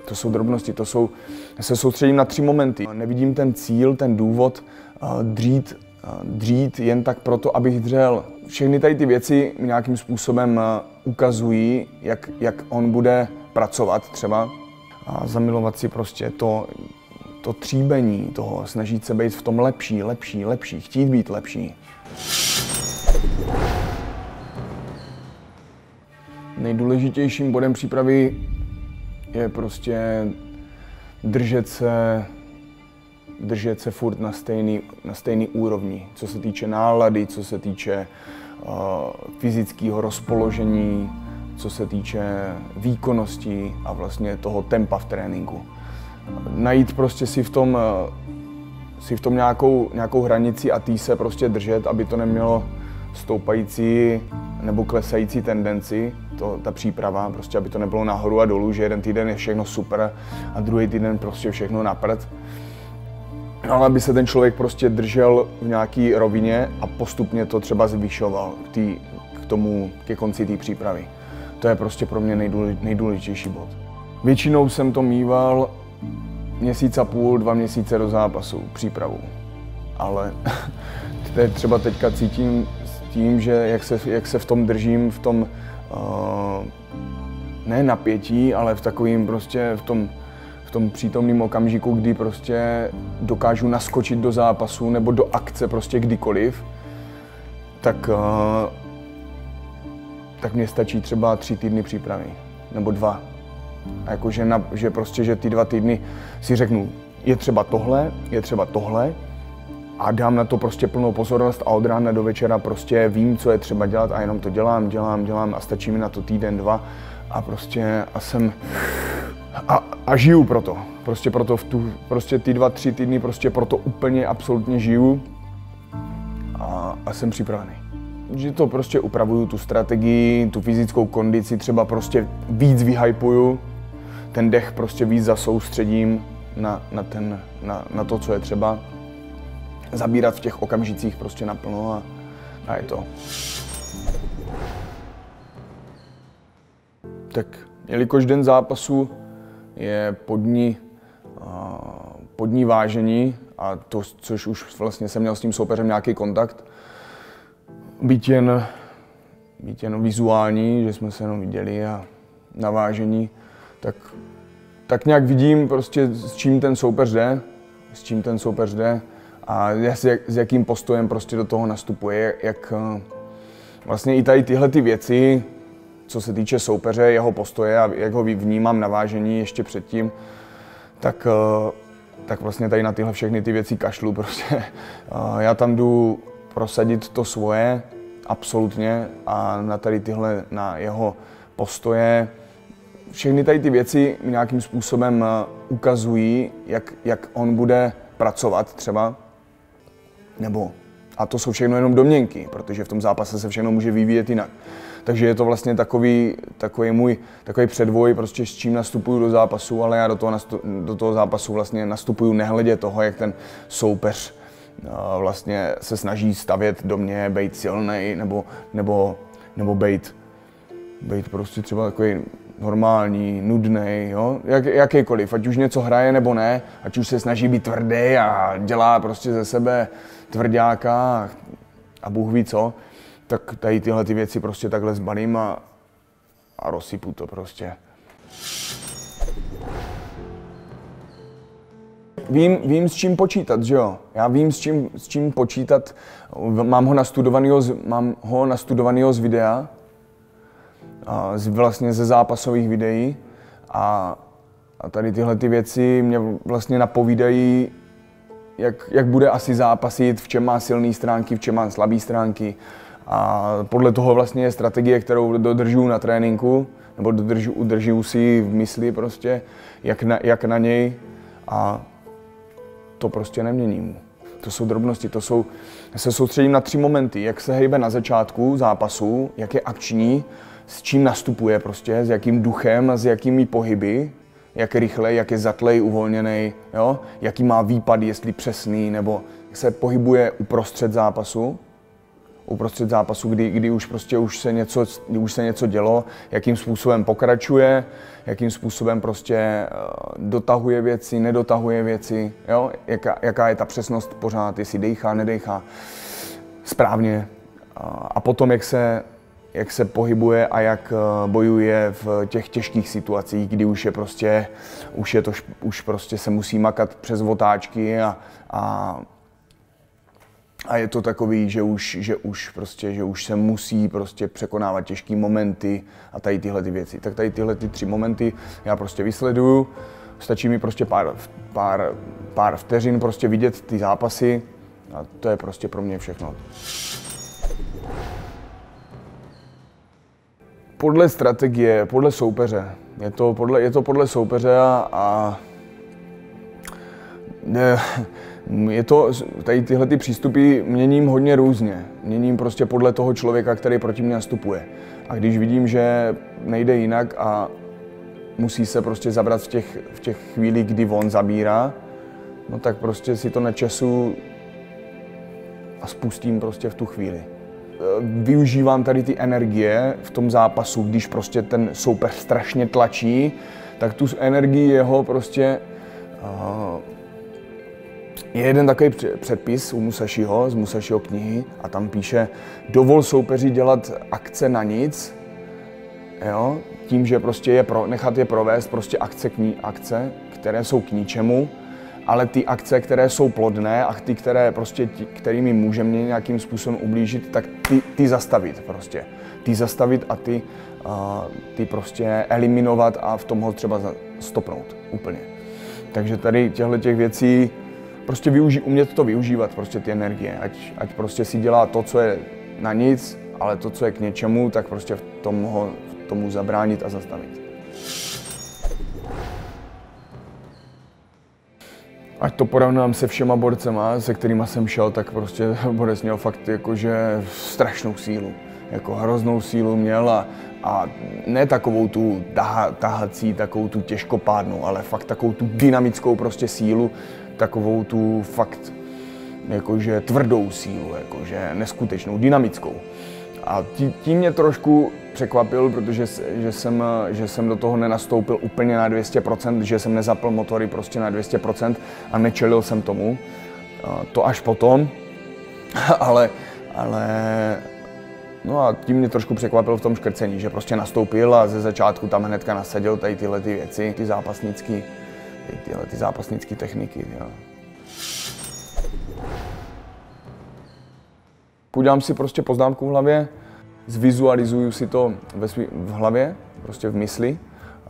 To jsou drobnosti, já se soustředím na 3 momenty. Nevidím ten cíl, ten důvod dřít jen tak proto, abych dřel. Všechny tady ty věci mi nějakým způsobem ukazují, jak on bude pracovat třeba. A zamilovat si prostě to tříbení toho, snažit se být v tom lepší, chtít být lepší. Nejdůležitějším bodem přípravy je prostě držet se furt na stejný úrovni, co se týče nálady, co se týče fyzického rozpoložení, co se týče výkonnosti a vlastně toho tempa v tréninku. Najít prostě si v tom nějakou hranici a tý se prostě držet, aby to nemělo stoupající nebo klesající tendenci, ta příprava, prostě aby to nebylo nahoru a dolů, že jeden týden je všechno super a druhý týden prostě všechno na prd. Ale aby se ten člověk prostě držel v nějaký rovině a postupně to třeba zvyšoval ke konci té přípravy. To je prostě pro mě nejdůležitější bod. Většinou jsem to mýval 1,5 měsíce, 2 měsíce do zápasu, přípravu. Ale třeba teďka cítím s tím, že jak se v tom držím, v tom ne napětí, ale v takovým prostě v tom přítomném okamžiku, kdy prostě dokážu naskočit do zápasu nebo do akce prostě kdykoliv, tak mně stačí třeba 3 týdny přípravy, nebo 2. A jakože že ty 2 týdny si řeknu, je třeba tohle a dám na to prostě plnou pozornost a od rána do večera prostě vím, co je třeba dělat a jenom to dělám a stačí mi na to týden, 2 a prostě a žiju proto. Prostě ty 2-3 týdny prostě proto úplně absolutně žiju a jsem připravený. Že to prostě upravuju tu strategii, tu fyzickou kondici, třeba prostě víc vyhypuju, ten dech prostě víc zasoustředím na to, co je třeba. Zabírat v těch okamžicích prostě naplno a je to. Tak, jelikož den zápasu je po dní vážení a to, což už vlastně jsem měl s tím soupeřem nějaký kontakt, byť jen vizuální, že jsme se jenom viděli a na vážení, tak nějak vidím prostě, s čím ten soupeř jde a s jakým postojem prostě do toho nastupuje, jak vlastně i tady tyhle ty věci, co se týče soupeře, jeho postoje a jak ho vnímám na vážení ještě předtím, tak vlastně tady na tyhle všechny ty věci kašlu prostě. Já tam jdu prosadit to svoje, absolutně, a na jeho postoje. Všechny tady ty věci mi nějakým způsobem ukazují, jak on bude pracovat třeba, a to jsou všechno jenom domněnky, protože v tom zápase se všechno může vyvíjet jinak. Takže je to vlastně takový předvoj, prostě s čím nastupuju do zápasu, ale já do toho zápasu vlastně nastupuju nehledě toho, jak ten soupeř vlastně se snaží stavět do mě, být silnej, nebo být prostě třeba takový normální, nudnej, jo? Jakýkoliv, ať už něco hraje nebo ne, ať už se snaží být tvrdý a dělá prostě ze sebe tvrďáka a Bůh ví co, tak tady tyhle ty věci prostě takhle zbalím a rozsypu to prostě. Vím, s čím počítat, že jo? Já vím, s čím počítat. Mám ho nastudovanýho z videa, vlastně ze zápasových videí. A tady tyhle ty věci mě vlastně napovídají, jak bude asi zápasit, v čem má silné stránky, v čem má slabé stránky. A podle toho vlastně je strategie, kterou dodržuju na tréninku, nebo udržuju si v mysli prostě, jak na něj. A to prostě neměním. To jsou drobnosti, já se soustředím na 3 momenty, jak se hejbe na začátku zápasu, jak je akční, s čím nastupuje prostě, s jakým duchem a s jakými pohyby, jak rychle, jak je zatlej, uvolněnej, jo? Jaký má výpad, jestli přesný, nebo jak se pohybuje uprostřed zápasu, uprostřed zápasu, kdy už prostě už se něco dělo, jakým způsobem pokračuje, jakým způsobem prostě dotahuje věci, nedotahuje věci, jo? Jaká je ta přesnost pořád, jestli dejchá, nedejchá správně. A potom, jak se pohybuje a jak bojuje v těch těžkých situacích, kdy už prostě se musí makat přes otáčky a je to takový, že už se musí prostě překonávat těžké momenty a tady tyhle ty věci. Tak tady tyhle ty 3 momenty já prostě vysleduju, stačí mi prostě pár vteřin prostě vidět ty zápasy a to je prostě pro mě všechno. Podle strategie, podle soupeře. Je to podle soupeře a je to, tady tyhle ty přístupy měním hodně různě. Měním prostě podle toho člověka, který proti mě nastupuje. A když vidím, že nejde jinak a musí se prostě zabrat v těch chvílích, kdy on zabírá, no tak prostě si to nečesu a spustím prostě v tu chvíli. Využívám tady ty energie v tom zápasu, když prostě ten soupeř strašně tlačí, tak tu energii jeho prostě je jeden takový předpis u Musashiho, z Musashiho knihy a tam píše: dovol soupeři dělat akce na nic, jo? Tím, že prostě nechat je provést prostě akce, které jsou k ničemu, ale ty akce, které jsou plodné a ty, kterými můžeme nějakým způsobem ublížit, tak ty zastavit prostě. Ty zastavit a ty prostě eliminovat a v tom ho třeba stopnout úplně. Takže tady těch věcí prostě umět to využívat, prostě ty energie, ať prostě si dělá to, co je na nic, ale to, co je k něčemu, tak prostě tomu zabránit a zastavit. Ať to porovnám se všema borcema, se kterýma jsem šel, tak prostě borec měl fakt jakože strašnou sílu. Jako hroznou sílu měl a ne takovou tu tahací, takovou tu těžkopádnou, ale fakt takovou tu dynamickou prostě sílu, takovou tu fakt jakože tvrdou sílu, jakože neskutečnou, dynamickou. A tím mě trošku překvapil, protože že jsem do toho nenastoupil úplně na 200%, že jsem nezapl motory prostě na 200% a nečelil jsem tomu. To až potom, ale no a tím mě trošku překvapil v tom škrcení, že prostě nastoupil a ze začátku tam hnedka nasadil tady tyhle ty věci, ty zápasnické techniky. Jo. Udělám si prostě poznámku v hlavě, zvizualizuju si to v hlavě, prostě v mysli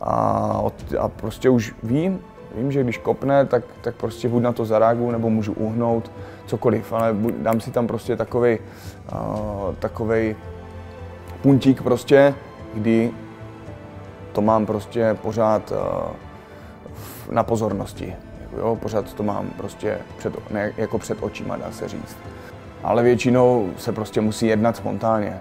a prostě už vím, že když kopne, tak prostě buď na to zareaguju, nebo můžu uhnout, cokoliv, ale dám si tam prostě takovej puntík prostě, kdy to mám prostě pořád na pozornosti, jo, pořád to mám prostě před očima, dá se říct. Ale většinou se prostě musí jednat spontánně.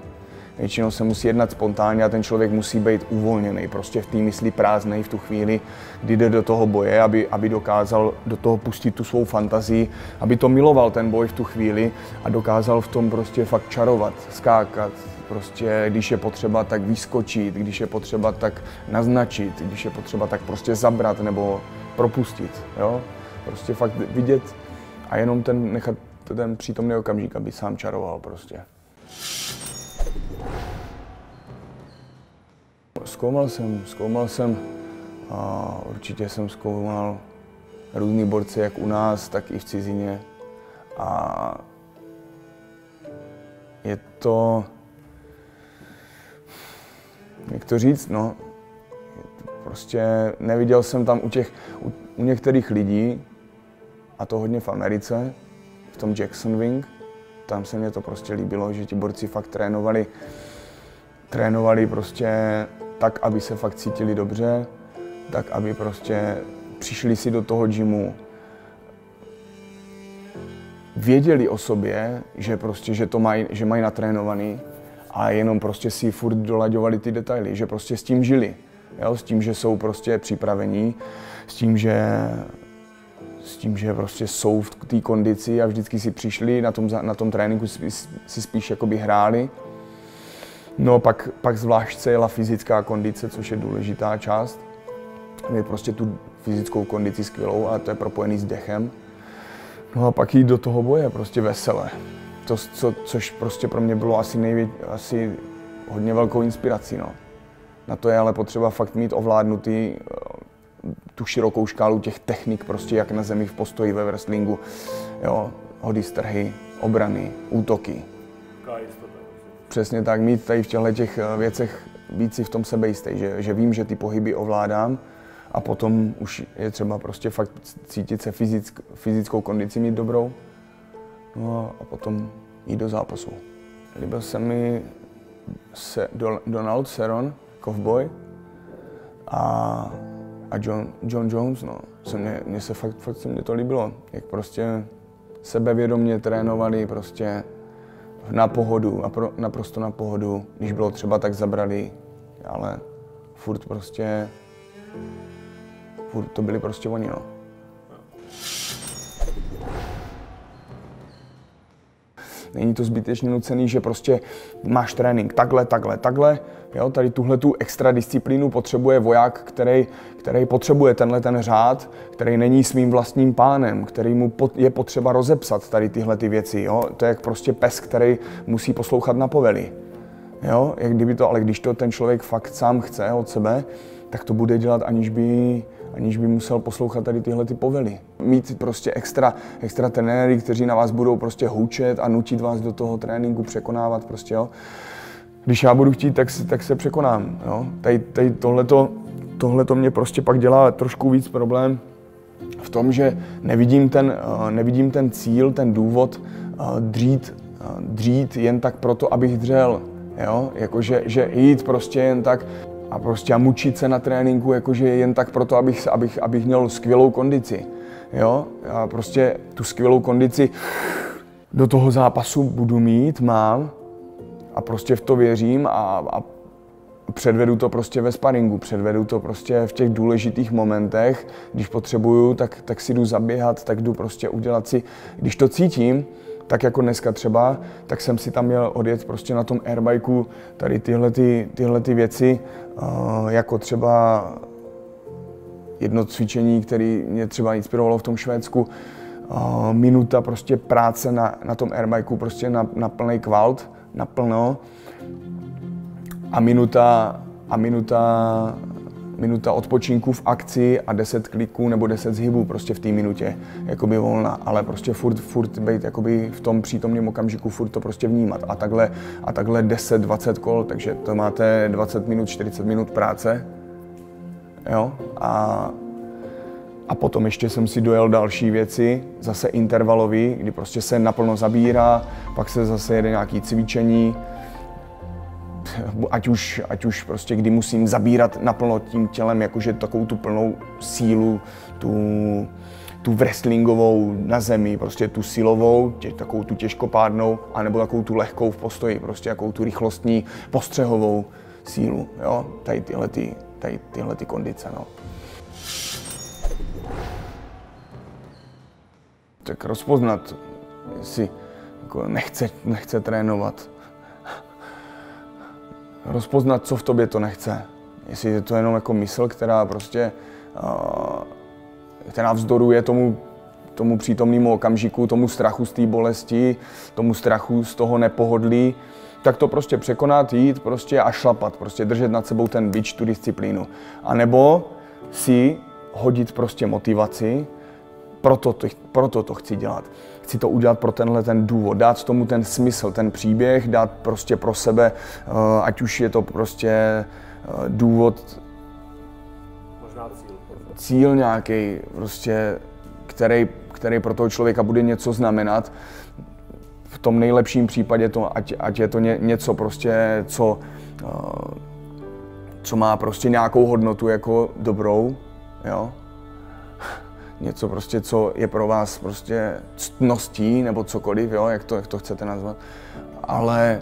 A ten člověk musí být uvolněný, prostě v té mysli prázdnej v tu chvíli, kdy jde do toho boje, aby dokázal do toho pustit tu svou fantazii, aby to miloval ten boj v tu chvíli a dokázal v tom prostě fakt čarovat, skákat, prostě když je potřeba, tak vyskočit, když je potřeba, tak naznačit, když je potřeba, tak prostě zabrat nebo propustit, jo? Prostě fakt vidět a jenom nechat ten přítomný okamžik, aby sám čaroval prostě. Zkoumal jsem a určitě jsem zkoumal různý borce jak u nás, tak i v cizině a je to, jak to říct, no, prostě neviděl jsem tam u některých lidí, a to hodně v Americe, v tom Jackson Wing, tam se mně to prostě líbilo, že ti borci fakt trénovali prostě tak, aby se fakt cítili dobře, tak, aby prostě přišli si do toho gymu, věděli o sobě, že mají natrénovaný a jenom prostě si furt dolaďovali ty detaily, že prostě s tím žili, jo? S tím, že jsou prostě připravení, s tím, že s tím, že prostě jsou v té kondici a vždycky si přišli, na tom tréninku si spíš jakoby hráli. No pak zvlášť se jela fyzická kondice, což je důležitá část. Je prostě tu fyzickou kondici skvělou a to je propojený s dechem. No a pak jít do toho boje prostě vesele. Což prostě pro mě bylo asi hodně velkou inspirací. No. Na to je ale potřeba fakt mít ovládnutý tu širokou škálu těch technik, prostě jak na zemi v postoji ve wrestlingu. Jo, hody, strhy, obrany, útoky. Přesně tak, mít tady v těchto věcech být si v tom sebejistý, že vím, že ty pohyby ovládám a potom už je třeba prostě fakt cítit se fyzickou kondici mít dobrou. No a potom jít do zápasu. Líbil se mi Donald Cerrone, Cowboy a John Jones, no. Mně se fakt se mě to líbilo, jak prostě sebevědomě trénovali prostě na pohodu, naprosto na pohodu, když bylo třeba, tak zabrali, ale furt to byli prostě oni, no. Není to zbytečně nucený, že prostě máš trénink takhle, jo, tady tuhletu extra disciplínu potřebuje voják, který potřebuje ten řád, který není svým vlastním pánem, který mu je potřeba rozepsat tady tyhle ty věci, jo. To je jak prostě pes, který musí poslouchat na povely, jo, jak kdyby to, ale když to ten člověk fakt sám chce od sebe, tak to bude dělat, aniž by musel poslouchat tady tyhle ty povely. Mít prostě extra trenéry, kteří na vás budou prostě houčet a nutit vás do toho tréninku překonávat prostě, jo. Když já budu chtít, tak se překonám, jo. Tady tohleto mě prostě pak dělá trošku víc problém v tom, že nevidím ten cíl, ten důvod dřít jen tak proto, abych dřel, jo. Jakože jít prostě jen tak a mučit se na tréninku, jakože jen tak proto, abych měl skvělou kondici. Jo? Já prostě tu skvělou kondici do toho zápasu budu mít, mám a prostě v to věřím a předvedu to prostě ve sparingu, předvedu to prostě v těch důležitých momentech, když potřebuju, tak si jdu zaběhat, tak jdu prostě udělat si, když to cítím, tak jako dneska třeba, tak jsem si tam měl odjet prostě na tom airbikeu tady tyhle věci, jako třeba jedno cvičení, které mě třeba inspirovalo v tom Švédsku, minuta prostě práce na tom airbikeu prostě na plný kvalt, naplno a minuta odpočinku v akci a 10 kliků nebo 10 zhybů prostě v té minutě, jakoby volna, ale prostě furt být jakoby v tom přítomném okamžiku, furt to prostě vnímat a takhle 10-20 kol, takže to máte 20 minut, 40 minut práce, jo, a potom ještě jsem si dojel další věci, zase intervalový, kdy prostě se naplno zabírá, pak se zase jede nějaký cvičení, ať už prostě kdy musím zabírat naplno tím tělem, jakože takovou tu plnou sílu, tu wrestlingovou na zemi, prostě tu silovou, takovou tu těžkopádnou, anebo takovou tu lehkou v postoji, prostě jakou tu rychlostní postřehovou sílu, jo, tady tyhle kondice, no. Tak rozpoznat, jestli jako nechce trénovat. Rozpoznat, co v tobě to nechce. Jestli je to jenom jako mysl, která prostě která vzdoruje tomu přítomnému okamžiku, tomu strachu z té bolesti, tomu strachu z toho nepohodlí, tak to prostě překonat, jít prostě a šlapat, prostě držet nad sebou ten bič, tu disciplínu. A nebo si hodit prostě motivaci, proto to chci dělat. Chci to udělat pro tenhle ten důvod, dát tomu ten smysl, ten příběh, dát prostě pro sebe, ať už je to prostě důvod, možná cíl nějaký, prostě, který pro toho člověka bude něco znamenat. V tom nejlepším případě to, ať je to něco prostě, co má prostě nějakou hodnotu jako dobrou, jo. Něco prostě, co je pro vás prostě ctností nebo cokoliv, jo, jak to chcete nazvat. Ale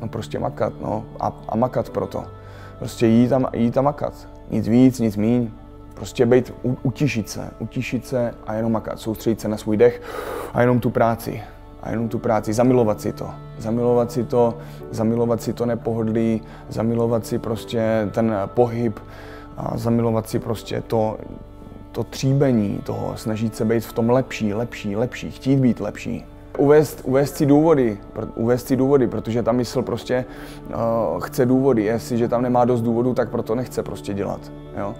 no prostě makat, no, a makat proto. Prostě jít a makat. Nic víc, nic míň. Prostě utišit se a jenom makat, soustředit se na svůj dech a jenom tu práci, zamilovat si to nepohodlí, zamilovat si prostě ten pohyb a zamilovat si prostě to tříbení toho, snažit se být v tom lepší, chtít být lepší. Uvést si důvody, protože ta mysl prostě chce důvody. Jestliže tam nemá dost důvodů, tak proto nechce prostě dělat. Jo?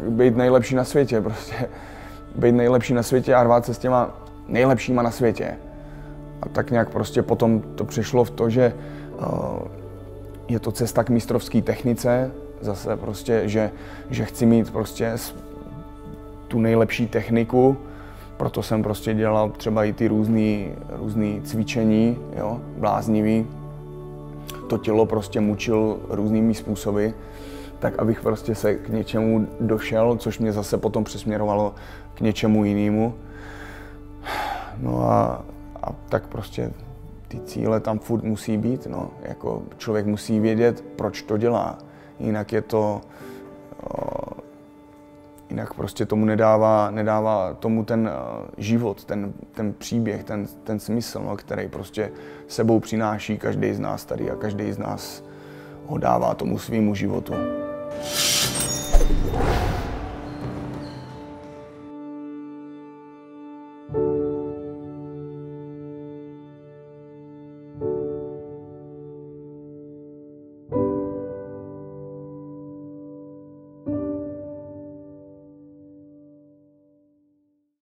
Být nejlepší na světě, prostě. Být nejlepší na světě a rvát se s těma nejlepšíma na světě. A tak nějak prostě potom to přešlo v to, že je to cesta k mistrovské technice, zase prostě, že chci mít prostě tu nejlepší techniku, proto jsem prostě dělal třeba i ty různý cvičení, jo, bláznivý. To tělo prostě mučil různými způsoby, tak abych prostě se k něčemu došel, což mě zase potom přesměrovalo k něčemu jinému. No a tak prostě ty cíle tam furt musí být, no. Jako člověk musí vědět, proč to dělá. Jinak prostě tomu nedává tomu ten život, ten příběh, ten smysl, no, který prostě sebou přináší každý z nás tady a každý z nás ho dává tomu svýmu životu.